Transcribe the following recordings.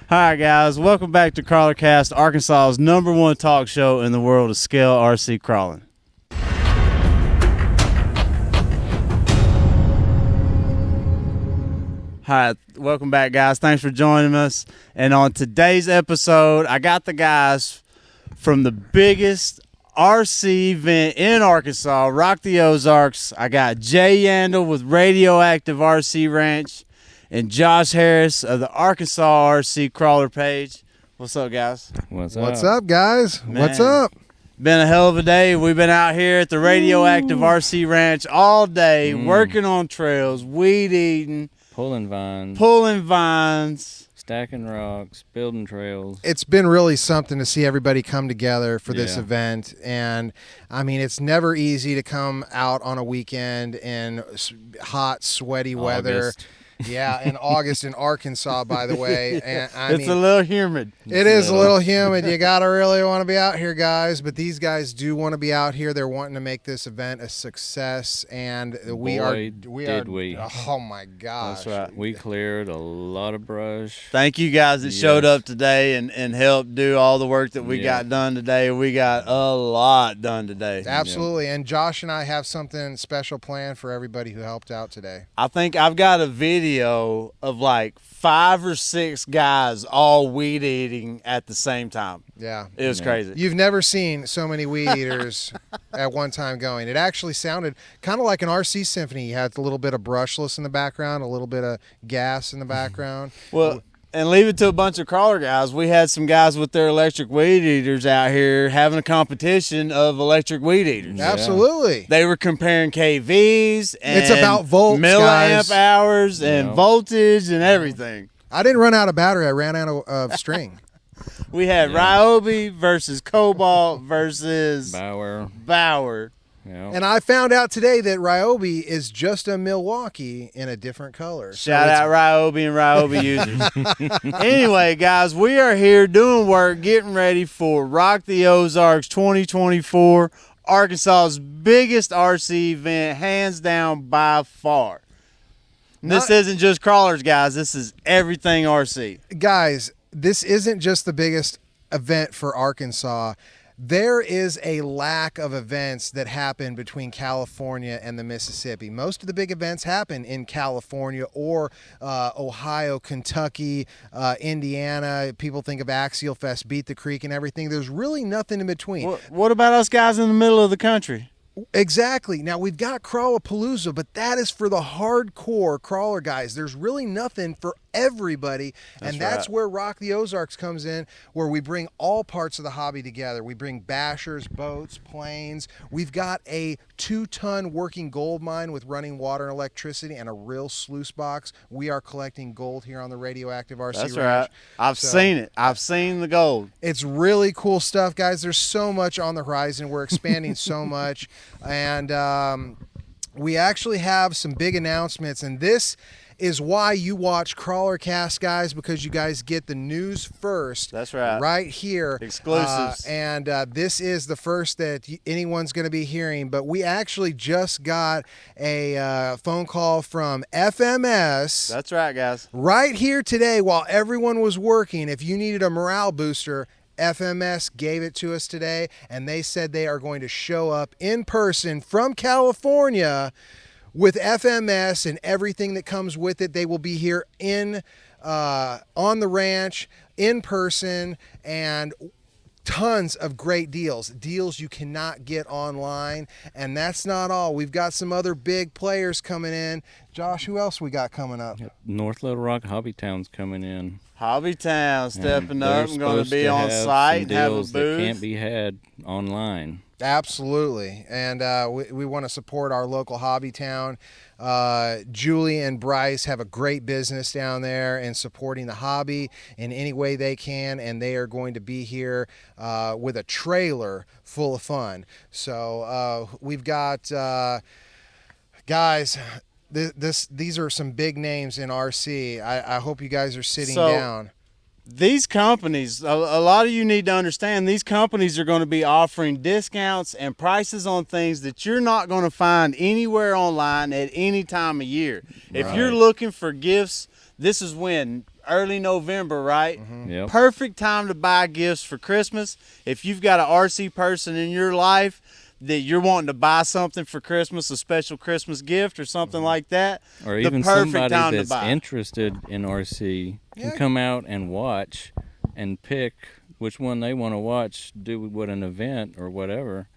Hi, guys. Welcome back to Crawlercast, Arkansas's #1 talk show in the world of scale RC crawling. Hi, welcome back, guys. Thanks for joining us. And on today's episode, I got the guys from the biggest RC event in Arkansas, Rock the Ozarks. I got Jay Yandel with Radioactive RC Ranch and Josh Harris of the Arkansas RC Crawler page. What's up, guys? What's up? What's up, guys? Man, what's up? Been a hell of a day. We've been out here at the Radioactive RC Ranch all day, working on trails, weed eating, pulling vines, stacking rocks, building trails. It's been really something to see everybody come together for this event. And I mean, it's never easy to come out on a weekend in hot, sweaty weather. Yeah, in August in Arkansas, by the way. And it's a little humid. It is a little humid. You got to really want to be out here, guys. But these guys do want to be out here. They're wanting to make this event a success. And we are. Oh, my gosh. That's right. We cleared a lot of brush. Thank you guys that showed up today and helped do all the work that we got done today. We got a lot done today. Absolutely. And Josh and I have something special planned for everybody who helped out today. I think I've got a video of like 5 or 6 guys all weed eating at the same time. Yeah. It was crazy. You've never seen so many weed eaters at one time going. It actually sounded kind of like an RC symphony. You had a little bit of brushless in the background, a little bit of gas in the background. Well, and leave it to a bunch of crawler guys. We had some guys with their electric weed eaters out here having a competition of electric weed eaters. Absolutely. They were comparing KVs and it's about volts, milliamp guys. hours and voltage and everything. I didn't run out of battery. I ran out of string. We had Ryobi versus Cobalt versus Bauer. Yeah. And I found out today that Ryobi is just a Milwaukee in a different color. Shout out Ryobi and Ryobi users. Anyway, guys, we are here doing work, getting ready for Rock the Ozarks 2024, Arkansas's biggest RC event, hands down by far. And this isn't just crawlers, guys. This is everything RC. Guys, this isn't just the biggest event for Arkansas. There is a lack of events that happen between California and the Mississippi. Most of the big events happen in California or Ohio, Kentucky, Indiana. People think of Axial Fest, Beat the Creek, and everything. There's really nothing in between. What about us guys in the middle of the country? Exactly. Now, we've got Crawlapalooza, but that is for the hardcore crawler guys. There's really nothing for everybody, and that's where Rock the Ozarks comes in, where we bring all parts of the hobby together. We bring bashers, boats, planes. We've got a 2-ton working gold mine with running water and electricity and a real sluice box. We are collecting gold here on the Radioactive RC Ranch. That's right. I've seen it. I've seen the gold. It's really cool stuff, guys. There's so much on the horizon. We're expanding so much, and we actually have some big announcements, and this is why you watch Crawlercast, guys, because you guys get the news first. That's right. Right here. Exclusives. And this is the first that anyone's going to be hearing. But we actually just got a phone call from FMS. That's right, guys. Right here today while everyone was working. If you needed a morale booster, FMS gave it to us today, and they said they are going to show up in person from California with FMS and everything that comes with it. They will be here on the ranch in person, and tons of great deals you cannot get online. And that's not all. We've got some other big players coming in. Josh, who else we got coming up? North Little Rock Hobby Town's coming in. Hobby Town stepping up and going to be on site and have a booth. That can't be had online. Absolutely. And we want to support our local hobby town. Julie and Bryce have a great business down there and supporting the hobby in any way they can, and they are going to be here with a trailer full of fun. So we've got guys, these are some big names in RC. I hope you guys are sitting down. These companies, a lot of you need to understand, these companies are going to be offering discounts and prices on things that you're not going to find anywhere online at any time of year. If you're looking for gifts this is when early November, right? Yep. Perfect time to buy gifts for Christmas. If you've got an RC person in your life that you're wanting to buy something for Christmas, a special Christmas gift or something like that, Or the even perfect somebody time to that's buy. interested in RC can Yeah. come out and watch and pick which one they want to watch, do what an event or whatever,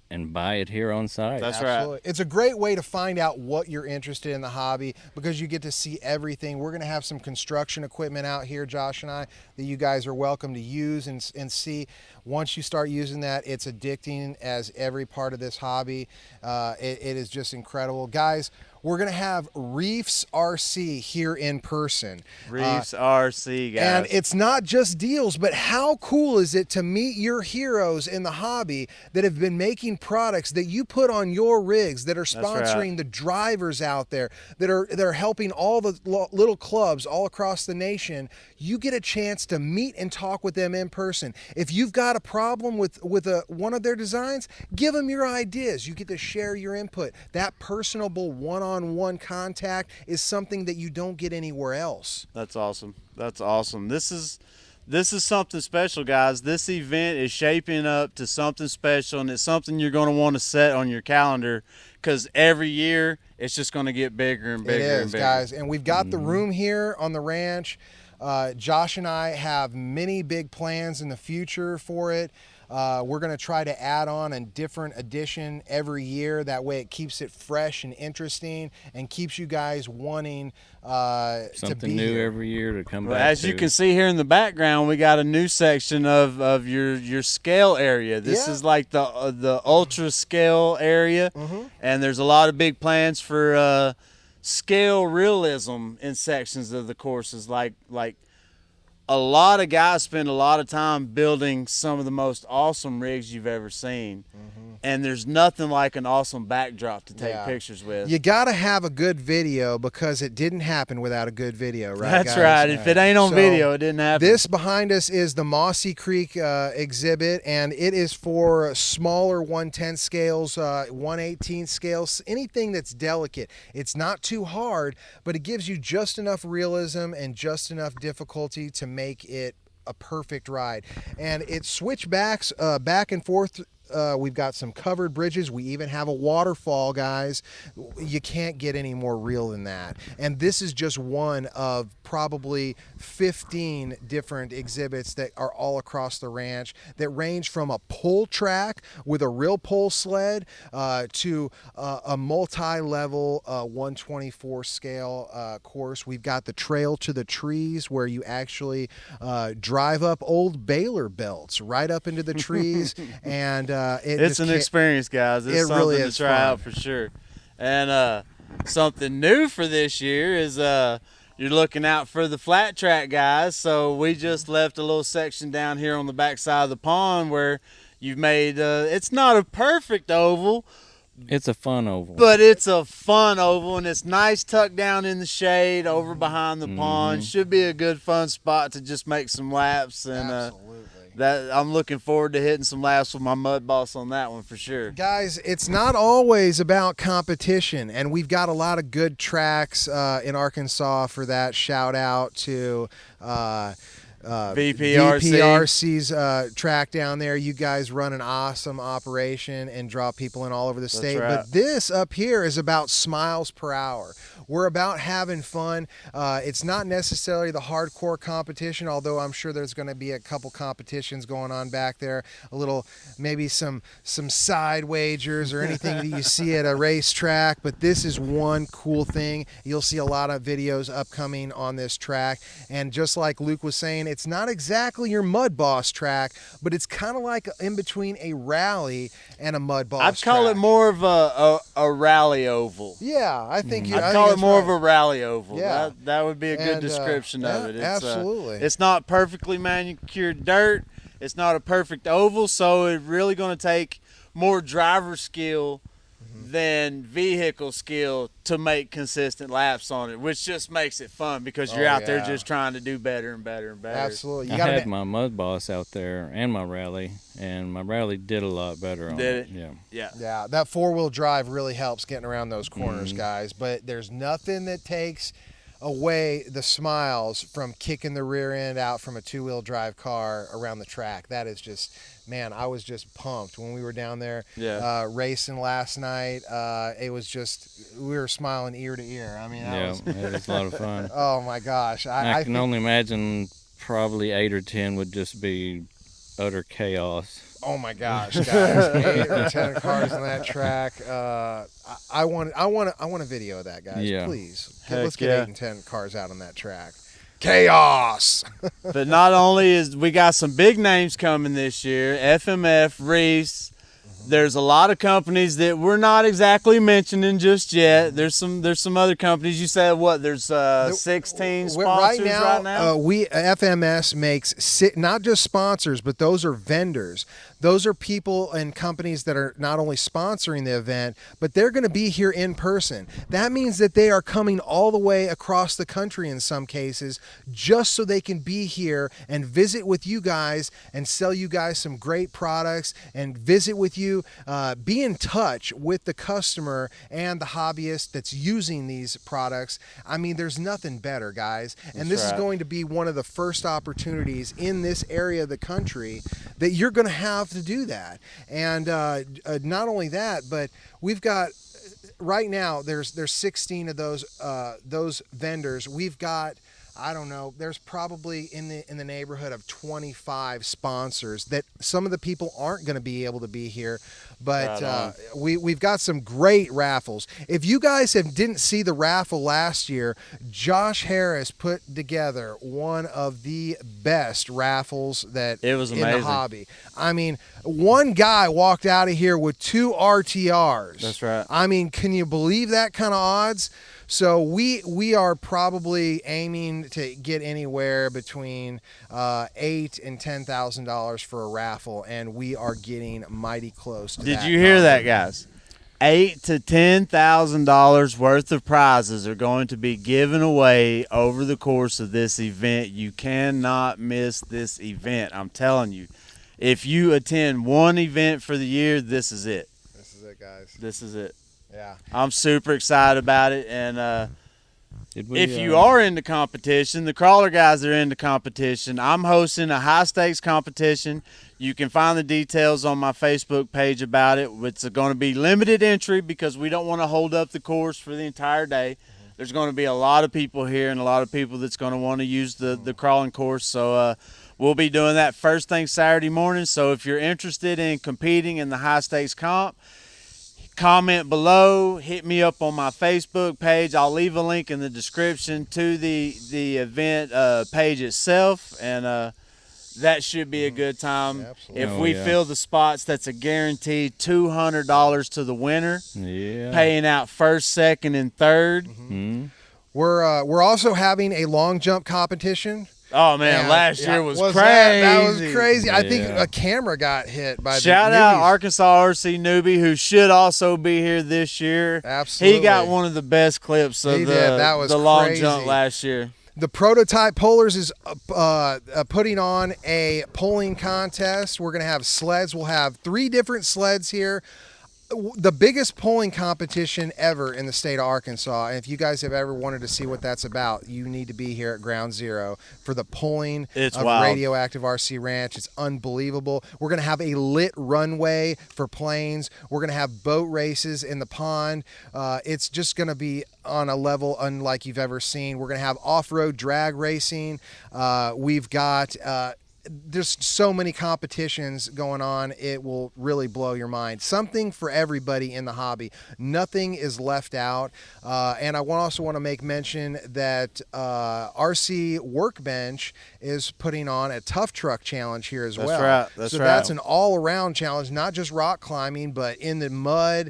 and buy it here on site. That's Absolutely. right. It's a great way to find out what you're interested in the hobby because you get to see everything. We're going to have some construction equipment out here, Josh and I, that you guys are welcome to use and see. Once you start using that, it's addicting as every part of this hobby. It is just incredible. Guys, we're going to have Reefs RC here in person. Reefs RC, guys. And it's not just deals, but how cool is it to meet your heroes in the hobby that have been making products that you put on your rigs, that are sponsoring the drivers out there, that are helping all the little clubs all across the nation. You get a chance to meet and talk with them in person. If you've got a problem with one of their designs, give them your ideas. You get to share your input. That personable one-on-one contact is something that you don't get anywhere else. That's awesome. That's awesome. This is something special, guys. This event is shaping up to something special, and it's something you're going to want to set on your calendar because every year it's just going to get bigger and bigger. It is, and bigger. guys. And we've got the room here on the ranch. Josh and I have many big plans in the future for it. We're going to try to add on a different edition every year. That way it keeps it fresh and interesting and keeps you guys wanting to be Something new here. every year to come Well, back as to. you can see here in the background, we got a new section of your scale area. This Yeah. is like the ultra scale area, and there's a lot of big plans for scale realism in sections of the courses. Like a lot of guys spend a lot of time building some of the most awesome rigs you've ever seen. And there's nothing like an awesome backdrop to take Yeah. pictures with. You got to have a good video because it didn't happen without a good video, right, That's guys? right. If it ain't on So, video, it didn't happen. This behind us is the Mossy Creek exhibit, and it is for smaller 110 scales, 118 scales, anything that's delicate. It's not too hard, but it gives you just enough realism and just enough difficulty to make it a perfect ride. And it switchbacks back and forth. We've got some covered bridges. We even have a waterfall, guys. You can't get any more real than that. And this is just one of probably 15 different exhibits that are all across the ranch that range from a pull track with a real pull sled to a multi-level 124 scale course. We've got the Trail to the Trees where you actually drive up old baler belts right up into the trees and it's an experience, guys. It's It something really to is try fun. out for sure. And something new for this year is you're looking out for the flat track guys. So we just left a little section down here on the back side of the pond where you've made it's not a perfect oval, It's a fun oval. but it's a fun oval, and it's nice tucked down in the shade over behind the pond. Should be a good fun spot to just make some laps. And Absolutely. that I'm looking forward to hitting some laps with my mud boss on that one for sure. Guys, it's not always about competition, and we've got a lot of good tracks in Arkansas for that. Shout out to VPRC's track down there. You guys run an awesome operation and draw people in all over the state. right. But this up here is about smiles per hour. We're about having fun. It's not necessarily the hardcore competition, although I'm sure there's going to be a couple competitions going on back there. A little, maybe some side wagers or anything that you see at a racetrack. But this is one cool thing. You'll see a lot of videos upcoming on this track. And just like Luke was saying, it's not exactly your mud boss track, but it's kind of like in between a rally and a mud boss I'd call it track. more of a rally oval. Yeah, I think you. I'd call it more of a rally oval. Yeah. That would be a good And, description of yeah, it. It's, absolutely. It's not perfectly manicured dirt. It's not a perfect oval, so it's really going to take more driver skill than vehicle skill to make consistent laps on it, which just makes it fun because you're out there yeah. just trying to do better and better and better. Absolutely. I You got had to. my mud boss out there and my rally did a lot better on Did it? Yeah. Yeah. Yeah, that four-wheel drive really helps getting around those corners, guys. But there's nothing that takes away the smiles from kicking the rear end out from a 2-wheel drive car around the track. That is just, man, I was just pumped when we were down there racing last night. It was just, we were smiling ear to ear. I mean, it was a lot of fun. Oh my gosh. I can only imagine probably 8 or 10 would just be utter chaos. Oh my gosh, guys! 8 or 10 cars on that track. I want a video of that, guys. Yeah. Please, Heck let's get yeah. 8 and 10 cars out on that track. Chaos. But not only is we got some big names coming this year, FMF, Reese. There's a lot of companies that we're not exactly mentioning just yet. There's some other companies. You said what? There's 16 sponsors right now. We FMS makes not just sponsors, but those are vendors. Those are people and companies that are not only sponsoring the event, but they're going to be here in person. That means that they are coming all the way across the country in some cases just so they can be here and visit with you guys and sell you guys some great products and visit with you. Be in touch with the customer and the hobbyist that's using these products. I mean, there's nothing better, guys. And this is going to be one of the first opportunities in this area of the country that you're going to have to do that. And not only that, but we've got right now there's 16 of those vendors. We've got, I don't know, there's probably in the neighborhood of 25 sponsors that some of the people aren't going to be able to be here, but we've got some great raffles. If you guys didn't see the raffle last year, Josh Harris put together one of the best raffles that it was amazing. In the hobby. I mean, one guy walked out of here with 2 RTRs. That's right. I mean, can you believe that kind of odds? So we are probably aiming to get anywhere between $8,000 and $10,000 for a raffle, and we are getting mighty close to that. Did you hear that, guys? $8,000 to $10,000 worth of prizes are going to be given away over the course of this event. You cannot miss this event. I'm telling you. If you attend one event for the year, this is it. This is it, guys. This is it. Yeah. I'm super excited about it, and if you are into competition, the crawler guys are into competition. I'm hosting a high-stakes competition. You can find the details on my Facebook page about it. It's going to be limited entry because we don't want to hold up the course for the entire day. There's going to be a lot of people here and a lot of people that's going to want to use the crawling course, so we'll be doing that first thing Saturday morning. So if you're interested in competing in the high-stakes comp, comment below, hit me up on my Facebook page. I'll leave a link in the description to the event page itself, and that should be a good time. Absolutely. If we fill the spots, that's a guaranteed $200 to the winner. Yeah. Paying out first, second, and third. Mm-hmm. We're also having a long jump competition. Oh man, last year was crazy. That was crazy. I think Yeah. a camera got hit by Shout the out newbies. Arkansas RC newbie, who should also be here this year. Absolutely. He got one of the best clips of He did. That was the long crazy. jump last year. The Prototype Pullers is putting on a pulling contest. We're going to have sleds. We'll have 3 different sleds here. The biggest pulling competition ever in the state of Arkansas. And if you guys have ever wanted to see what that's about, you need to be here at Ground Zero for the pulling It's of wild. Radioactive RC Ranch. It's unbelievable. We're going to have a lit runway for planes. We're going to have boat races in the pond. It's just going to be on a level unlike you've ever seen. We're going to have off-road drag racing. We've got... there's so many competitions going on, it will really blow your mind. Something for everybody in the hobby. Nothing is left out. And I also want to make mention that RC Workbench is putting on a tough truck challenge here as well. That's right. That's an all-around challenge, not just rock climbing, but in the mud,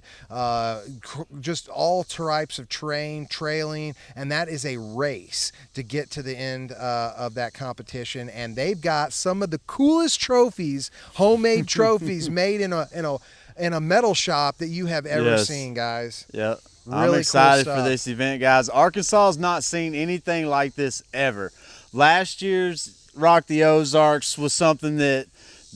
just all types of terrain, trailing, and that is a race to get to the end of that competition. And they've got some of the coolest trophies, homemade trophies made in a metal shop that you have ever seen, guys. Yep. Really I'm cool excited for stuff. this event, guys. Arkansas has not seen anything like this ever. Last year's Rock the Ozarks was something that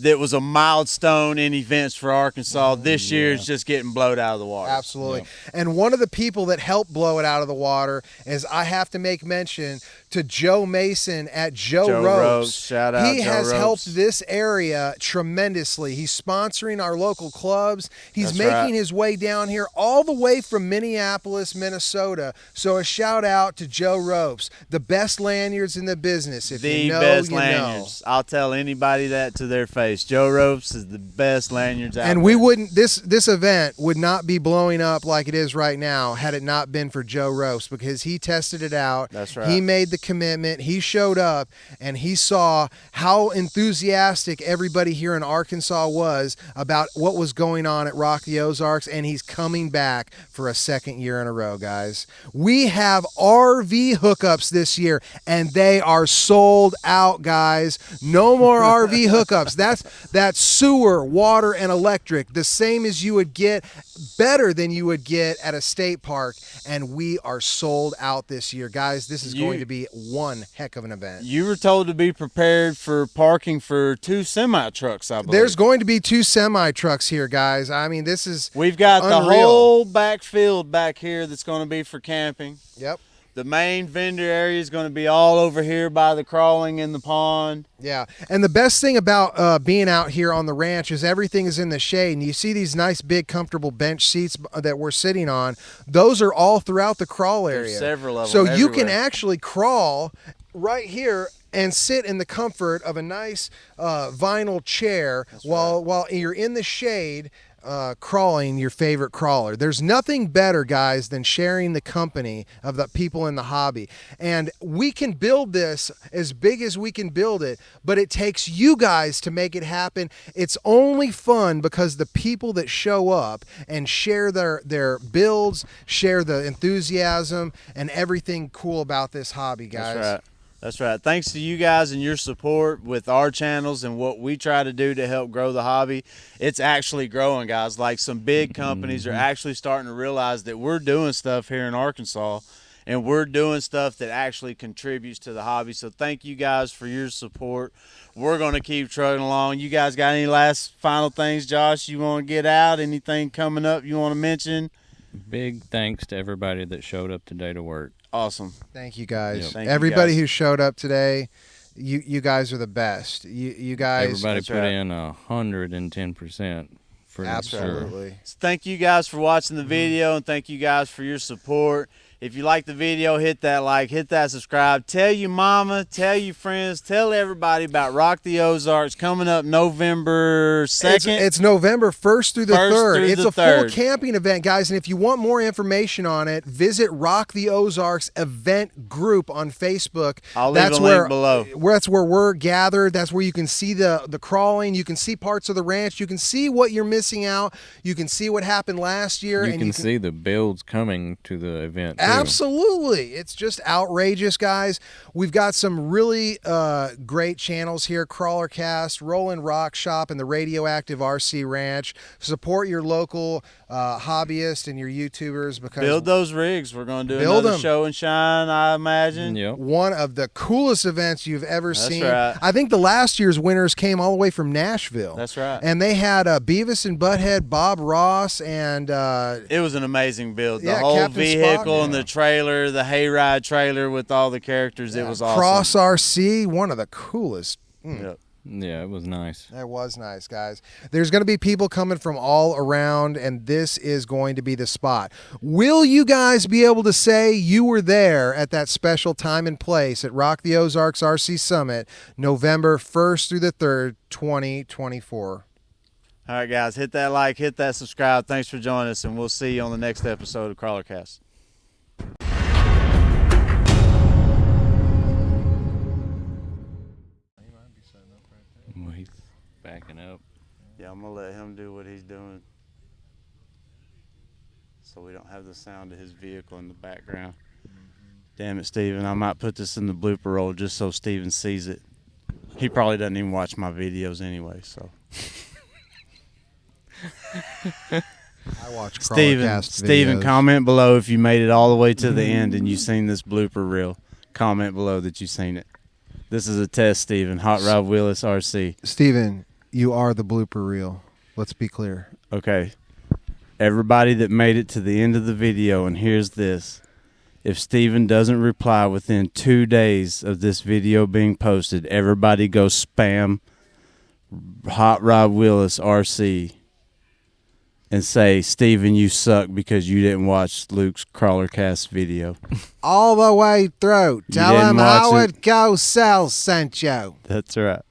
that was a milestone in events for Arkansas. This year is just getting blown out of the water. Absolutely. And one of the people that helped blow it out of the water is, I have to make mention to Joe Mason at Joe Ropes. Shout out He Joe has Ropes. helped this area tremendously. He's sponsoring our local clubs. He's That's making right. his way down here all the way from Minneapolis, Minnesota. So a shout out to Joe Ropes, the best lanyards in the business. If The you know, best you lanyards. I'll tell anybody that to their face. Joe Ropes is the best lanyards out And there. we wouldn't, this event would not be blowing up like it is right now had it not been for Joe Ropes, because he tested it out. That's right. He made the commitment. He showed up and he saw how enthusiastic everybody here in Arkansas was about what was going on at Rock the Ozarks, and he's coming back for a second year in a row, guys. We have RV hookups this year, and they are sold out, guys. No more RV hookups. That's sewer, water, and electric, the same as you would get, better than you would get at a state park, and we are sold out this year, guys. This is going to be one heck of an event. You were told to be prepared for parking for 2 semi-trucks, I believe. There's going to be 2 semi-trucks here, guys. I mean, this is We've got the unreal. whole back field back here that's going to be for camping. Yep. The main vendor area is going to be all over here by the crawling in the pond. Yeah, and the best thing about being out here on the ranch is everything is in the shade, and you see these nice, big, comfortable bench seats that we're sitting on. Those are all throughout the crawl area. There's several of so them you can everywhere. actually crawl right here and sit in the comfort of a nice vinyl chair while you're in the shade. Crawling your favorite crawler. There's nothing better, guys, than sharing the company of the people in the hobby. And we can build this as big as we can build it, but it takes you guys to make it happen. It's only fun because the people that show up and share their builds, share the enthusiasm and everything cool about this hobby, guys. That's right. That's right. Thanks to you guys and your support with our channels and what we try to do to help grow the hobby. It's actually growing, guys. Like, some big companies are actually starting to realize that we're doing stuff here in Arkansas, and we're doing stuff that actually contributes to the hobby. So thank you guys for your support. We're going to keep trucking along. You guys got any last final things, Josh, you want to get out? Anything coming up you want to mention? Big thanks to everybody that showed up today to work. Awesome. Thank you, guys. Yep. Thank you, Everybody guys. who showed up today, you guys are the best. You guys. Everybody That's put right. in 110% for sure. Absolutely. Thank you guys for watching the video, and thank you guys for your support. If you like the video, hit that like, hit that subscribe. Tell your mama, tell your friends, tell everybody about Rock the Ozarks coming up November 2nd. It's November 1st through the 1st 3rd. through It's the a full 3rd. camping event, guys. And if you want more information on it, visit Rock the Ozarks event group on Facebook. I'll leave a link below. That's where we're gathered. That's where you can see the crawling. You can see parts of the ranch. You can see what you're missing out. You can see what happened last year. You and can see the builds coming to the event too. Absolutely. It's just outrageous, guys. We've got some really great channels here. Crawlercast, Roland Rockshop, and the Radioactive RC Ranch. Support your local hobbyists and your YouTubers, because Build those rigs. We're going to do Build another them. show and shine, I imagine. Yep. one of the coolest events you've ever That's seen. right. I think the last year's winners came all the way from Nashville. That's right. And they had Beavis and Butthead, Bob Ross, and It was an amazing build. The Yeah, whole Captain vehicle Spock. and the trailer, the hayride trailer with all the characters. It was awesome. Cross RC, one of the coolest. Yep. Yeah, it was nice. That was nice, guys. There's going to be people coming from all around, and this is going to be the spot. Will you guys be able to say you were there at that special time and place at Rock the Ozarks RC Summit, November 1st through the 3rd, 2024? All right, guys. Hit that like, hit that subscribe. Thanks for joining us, and we'll see you on the next episode of Crawlercast. Well, he's backing up. Yeah, I'm going to let him do what he's doing so we don't have the sound of his vehicle in the background. Damn it, Steven. I might put this in the blooper roll just so Steven sees it. He probably doesn't even watch my videos anyway, so. I watch Steven, Crawlercast Steven, videos. comment below if you made it all the way to the end and you've seen this blooper reel. Comment below that you've seen it. This is a test, Steven. Hot Rod Willis RC. Steven, You are the blooper reel. Let's be clear. Okay. Everybody that made it to the end of the video, and here's this. If Steven doesn't reply within 2 days of this video being posted, everybody go spam Hot Rod Willis RC and say, Steven, you suck because you didn't watch Luke's Crawlercast video. All the way through. Tell didn't him watch how it. it goes. Sal sent you. That's right.